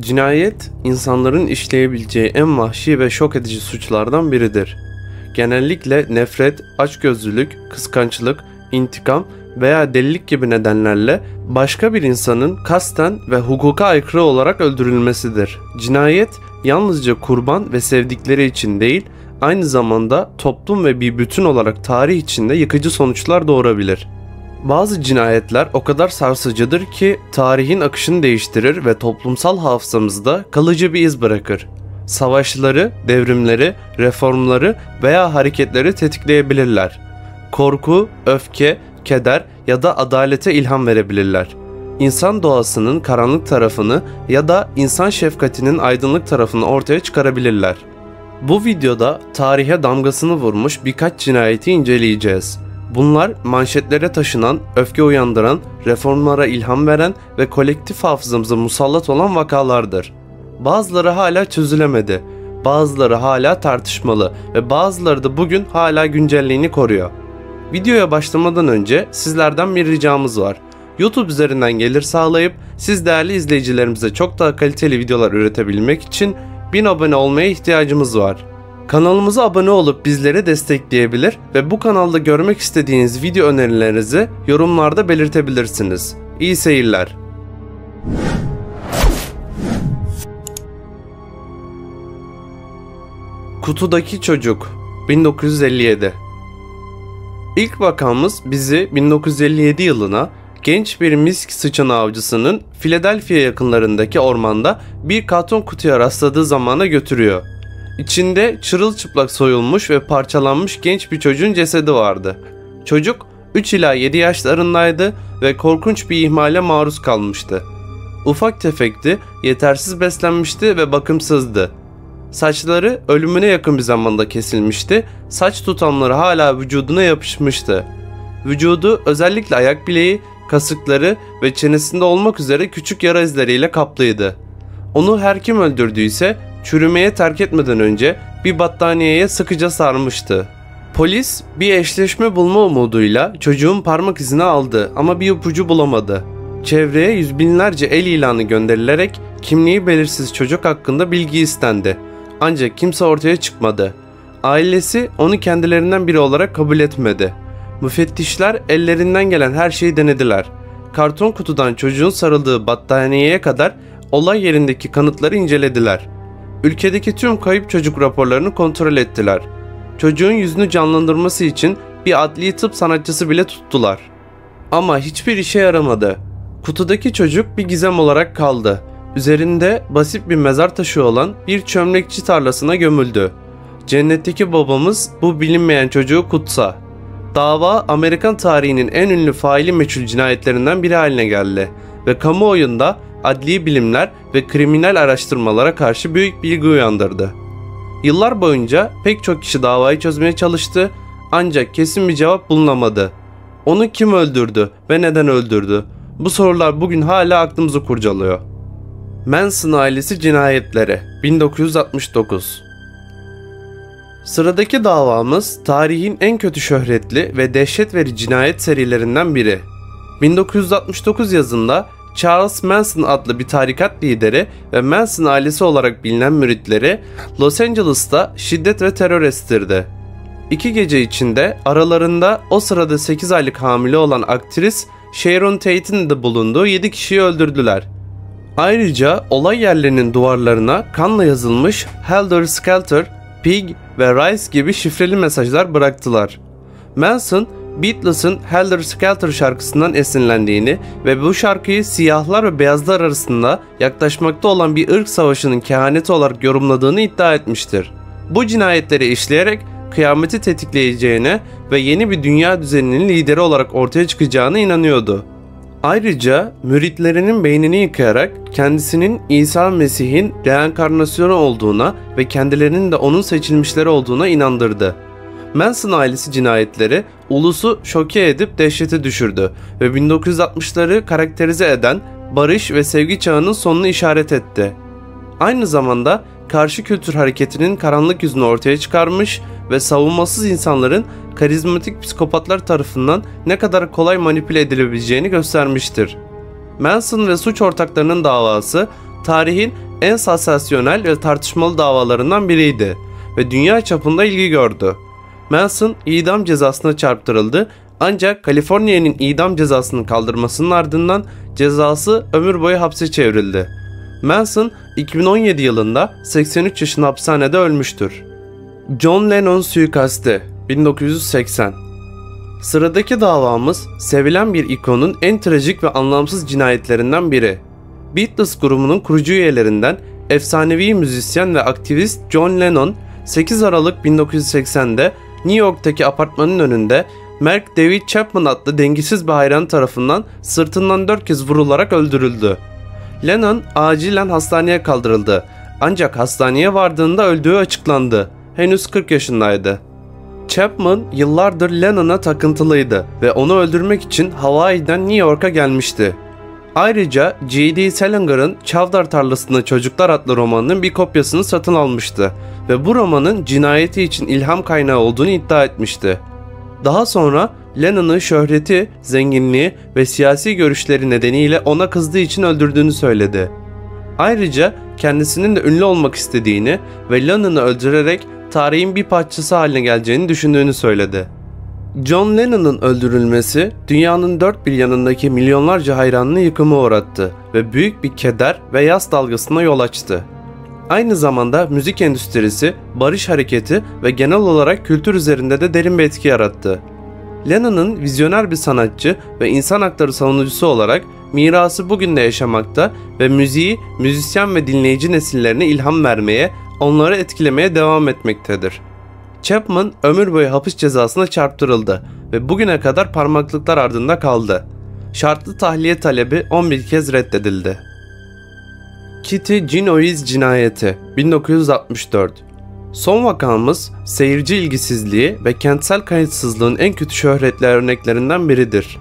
Cinayet, insanların işleyebileceği en vahşi ve şok edici suçlardan biridir. Genellikle nefret, açgözlülük, kıskançlık, intikam veya delilik gibi nedenlerle başka bir insanın kasten ve hukuka aykırı olarak öldürülmesidir. Cinayet, yalnızca kurban ve sevdikleri için değil, aynı zamanda toplum ve bir bütün olarak tarih içinde yıkıcı sonuçlar doğurabilir. Bazı cinayetler o kadar sarsıcıdır ki tarihin akışını değiştirir ve toplumsal hafızamızda kalıcı bir iz bırakır. Savaşları, devrimleri, reformları veya hareketleri tetikleyebilirler. Korku, öfke, keder ya da adalete ilham verebilirler. İnsan doğasının karanlık tarafını ya da insan şefkatinin aydınlık tarafını ortaya çıkarabilirler. Bu videoda tarihe damgasını vurmuş birkaç cinayeti inceleyeceğiz. Bunlar manşetlere taşınan, öfke uyandıran, reformlara ilham veren ve kolektif hafızamıza musallat olan vakalardır. Bazıları hala çözülemedi, bazıları hala tartışmalı ve bazıları da bugün hala güncelliğini koruyor. Videoya başlamadan önce sizlerden bir ricamız var. YouTube üzerinden gelir sağlayıp siz değerli izleyicilerimize çok daha kaliteli videolar üretebilmek için 1000 abone olmaya ihtiyacımız var. Kanalımıza abone olup bizleri destekleyebilir ve bu kanalda görmek istediğiniz video önerilerinizi yorumlarda belirtebilirsiniz. İyi seyirler. Kutudaki Çocuk 1957. İlk vakamız bizi 1957 yılına, genç bir misk sıçanı avcısının Philadelphia yakınlarındaki ormanda bir karton kutuya rastladığı zamana götürüyor. İçinde çırılçıplak soyulmuş ve parçalanmış genç bir çocuğun cesedi vardı. Çocuk 3 ila 7 yaşlarındaydı ve korkunç bir ihmale maruz kalmıştı. Ufak tefekti, yetersiz beslenmişti ve bakımsızdı. Saçları ölümüne yakın bir zamanda kesilmişti, saç tutamları hala vücuduna yapışmıştı. Vücudu özellikle ayak bileği, kasıkları ve çenesinde olmak üzere küçük yara izleriyle kaplıydı. Onu her kim öldürdüyse çürümeye terk etmeden önce bir battaniyeye sıkıca sarmıştı. Polis bir eşleşme bulma umuduyla çocuğun parmak izini aldı ama bir ipucu bulamadı. Çevreye yüz binlerce el ilanı gönderilerek kimliği belirsiz çocuk hakkında bilgi istendi. Ancak kimse ortaya çıkmadı. Ailesi onu kendilerinden biri olarak kabul etmedi. Müfettişler ellerinden gelen her şeyi denediler. Karton kutudan çocuğun sarıldığı battaniyeye kadar olay yerindeki kanıtları incelediler. Ülkedeki tüm kayıp çocuk raporlarını kontrol ettiler. Çocuğun yüzünü canlandırması için bir adli tıp sanatçısı bile tuttular. Ama hiçbir işe yaramadı. Kutudaki çocuk bir gizem olarak kaldı. Üzerinde basit bir mezar taşı olan bir çömlekçi tarlasına gömüldü. Cennetteki babamız bu bilinmeyen çocuğu kutsa. Dava Amerikan tarihinin en ünlü faili meçhul cinayetlerinden biri haline geldi ve kamuoyunda adli bilimler ve kriminal araştırmalara karşı büyük bir ilgi uyandırdı. Yıllar boyunca pek çok kişi davayı çözmeye çalıştı ancak kesin bir cevap bulunamadı. Onu kim öldürdü ve neden öldürdü? Bu sorular bugün hala aklımızı kurcalıyor. Manson ailesi cinayetleri 1969. Sıradaki davamız tarihin en kötü şöhretli ve dehşet verici cinayet serilerinden biri. 1969 yazında Charles Manson adlı bir tarikat lideri ve Manson ailesi olarak bilinen müritleri Los Angeles'ta şiddet ve terör estirdi. 2 gece içinde aralarında o sırada 8 aylık hamile olan aktris Sharon Tate'in de bulunduğu 7 kişiyi öldürdüler. Ayrıca olay yerlerinin duvarlarına kanla yazılmış Helter Skelter, Pig ve Rice gibi şifreli mesajlar bıraktılar. Manson, Beatles'ın Helter Skelter şarkısından esinlendiğini ve bu şarkıyı siyahlar ve beyazlar arasında yaklaşmakta olan bir ırk savaşının kehaneti olarak yorumladığını iddia etmiştir. Bu cinayetleri işleyerek kıyameti tetikleyeceğine ve yeni bir dünya düzeninin lideri olarak ortaya çıkacağına inanıyordu. Ayrıca müritlerinin beynini yıkayarak kendisinin İsa Mesih'in reenkarnasyonu olduğuna ve kendilerinin de onun seçilmişleri olduğuna inandırdı. Manson ailesi cinayetleri ulusu şoke edip dehşete düşürdü ve 1960'ları karakterize eden barış ve sevgi çağının sonunu işaret etti. Aynı zamanda karşı kültür hareketinin karanlık yüzünü ortaya çıkarmış ve savunmasız insanların karizmatik psikopatlar tarafından ne kadar kolay manipüle edilebileceğini göstermiştir. Manson ve suç ortaklarının davası tarihin en sansasyonel ve tartışmalı davalarından biriydi ve dünya çapında ilgi gördü. Manson idam cezasına çarptırıldı ancak Kaliforniya'nın idam cezasını kaldırmasının ardından cezası ömür boyu hapse çevrildi. Manson 2017 yılında 83 yaşında hapishanede ölmüştür. John Lennon suikasti 1980. Sıradaki davamız sevilen bir ikonun en trajik ve anlamsız cinayetlerinden biri. Beatles grubunun kurucu üyelerinden efsanevi müzisyen ve aktivist John Lennon 8 Aralık 1980'de New York'taki apartmanın önünde Mark David Chapman adlı dengesiz bir hayran tarafından sırtından 4 kez vurularak öldürüldü. Lennon acilen hastaneye kaldırıldı ancak hastaneye vardığında öldüğü açıklandı. Henüz 40 yaşındaydı. Chapman yıllardır Lennon'a takıntılıydı ve onu öldürmek için Hawaii'den New York'a gelmişti. Ayrıca J.D. Salinger'ın Çavdar Tarlası'nda Çocuklar adlı romanının bir kopyasını satın almıştı ve bu romanın cinayeti için ilham kaynağı olduğunu iddia etmişti. Daha sonra Lennon'ın şöhreti, zenginliği ve siyasi görüşleri nedeniyle ona kızdığı için öldürdüğünü söyledi. Ayrıca kendisinin de ünlü olmak istediğini ve Lennon'ı öldürerek tarihin bir parçası haline geleceğini düşündüğünü söyledi. John Lennon'ın öldürülmesi dünyanın dört bir yanındaki milyonlarca hayranını yıkıma uğrattı ve büyük bir keder ve yas dalgasına yol açtı. Aynı zamanda müzik endüstrisi, barış hareketi ve genel olarak kültür üzerinde de derin bir etki yarattı. Lennon'ın vizyoner bir sanatçı ve insan hakları savunucusu olarak mirası bugün de yaşamakta ve müziği, müzisyen ve dinleyici nesillerine ilham vermeye, onları etkilemeye devam etmektedir. Chapman ömür boyu hapis cezasına çarptırıldı ve bugüne kadar parmaklıklar ardında kaldı. Şartlı tahliye talebi 11 kez reddedildi. Kitty Genoese cinayeti 1964. Son vakamız seyirci ilgisizliği ve kentsel kayıtsızlığın en kötü şöhretli örneklerinden biridir.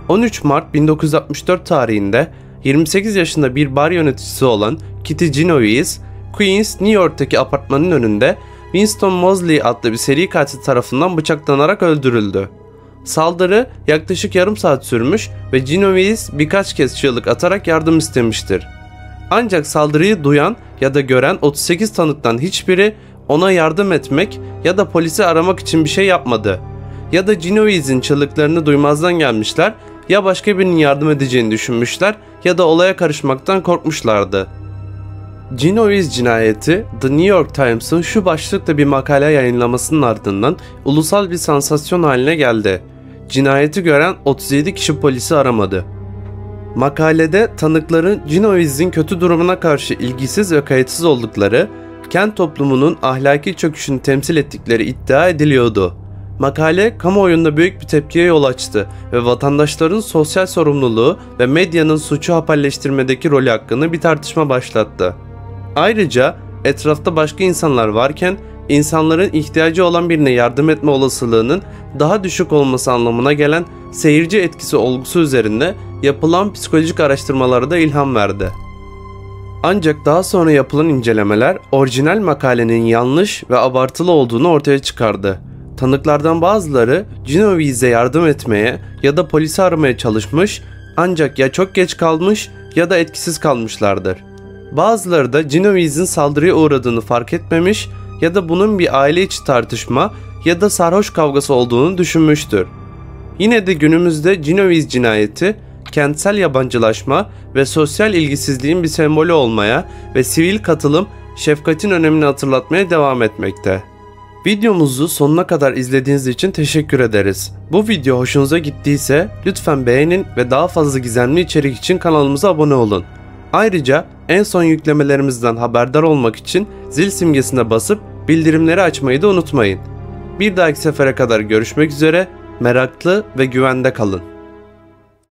13 Mart 1964 tarihinde 28 yaşında bir bar yöneticisi olan Kitty Genoese, Queens, New York'taki apartmanın önünde Winston Moseley adlı bir seri katil tarafından bıçaklanarak öldürüldü. Saldırı yaklaşık yarım saat sürmüş ve Genoese birkaç kez çığlık atarak yardım istemiştir. Ancak saldırıyı duyan ya da gören 38 tanıktan hiçbiri ona yardım etmek ya da polisi aramak için bir şey yapmadı. Ya da Genovese'in çığlıklarını duymazdan gelmişler ya başka birinin yardım edeceğini düşünmüşler ya da olaya karışmaktan korkmuşlardı. Genovese cinayeti The New York Times'ın şu başlıkta bir makale yayınlamasının ardından ulusal bir sansasyon haline geldi. Cinayeti gören 37 kişi polisi aramadı. Makalede tanıkların Genovese'in kötü durumuna karşı ilgisiz ve kayıtsız oldukları, kent toplumunun ahlaki çöküşünü temsil ettikleri iddia ediliyordu. Makale kamuoyunda büyük bir tepkiye yol açtı ve vatandaşların sosyal sorumluluğu ve medyanın suçu haberleştirmedeki rolü hakkında bir tartışma başlattı. Ayrıca etrafta başka insanlar varken insanların ihtiyacı olan birine yardım etme olasılığının daha düşük olması anlamına gelen seyirci etkisi olgusu üzerinde yapılan psikolojik araştırmalara da ilham verdi. Ancak daha sonra yapılan incelemeler orijinal makalenin yanlış ve abartılı olduğunu ortaya çıkardı. Tanıklardan bazıları Genovese'e yardım etmeye ya da polisi aramaya çalışmış ancak ya çok geç kalmış ya da etkisiz kalmışlardır. Bazıları da Genovese'in saldırıya uğradığını fark etmemiş ya da bunun bir aile içi tartışma ya da sarhoş kavgası olduğunu düşünmüştür. Yine de günümüzde Genovese cinayeti kentsel yabancılaşma ve sosyal ilgisizliğin bir sembolü olmaya ve sivil katılım, şefkatin önemini hatırlatmaya devam etmekte. Videomuzu sonuna kadar izlediğiniz için teşekkür ederiz. Bu video hoşunuza gittiyse lütfen beğenin ve daha fazla gizemli içerik için kanalımıza abone olun. Ayrıca en son yüklemelerimizden haberdar olmak için zil simgesine basıp bildirimleri açmayı da unutmayın. Bir dahaki sefere kadar görüşmek üzere, meraklı ve güvende kalın.